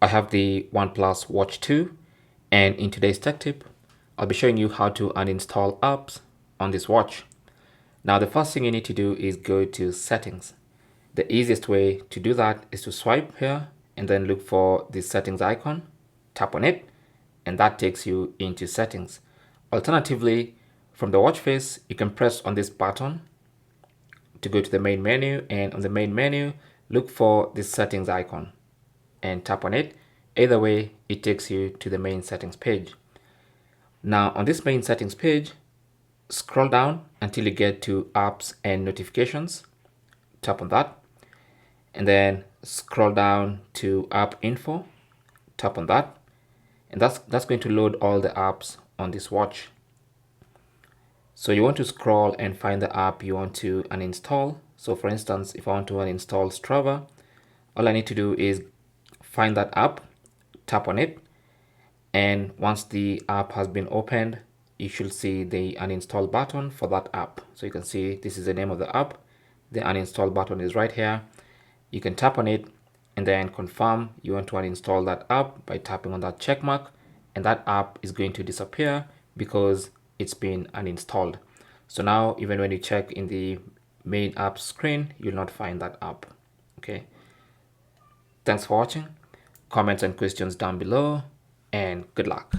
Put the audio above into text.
I have the OnePlus Watch 2, and in today's tech tip, I'll be showing you how to uninstall apps on this watch. Now, the first thing you need to do is go to settings. The easiest way to do that is to swipe here and then look for the settings icon, tap on it, and that takes you into settings. Alternatively, from the watch face, you can press on this button to go to the main menu, and on the main menu, look for the settings icon and tap on it. Either way, it takes you to the main settings page. Now on this main settings page, scroll down until you get to apps and notifications. Tap on that, and then scroll down to app info. Tap on that, and that's going to load all the apps on this watch. So you want to scroll and find the app you want to uninstall. So for instance, if I want to uninstall Strava, all I need to do is find that app, tap on it, and once the app has been opened, you should see the uninstall button for that app. So you can see this is the name of the app. The uninstall button is right here. You can tap on it and then confirm you want to uninstall that app by tapping on that check mark, and that app is going to disappear because it's been uninstalled. So now even when you check in the main app screen, you'll not find that app. Okay, thanks for watching. Comments and questions down below, and good luck.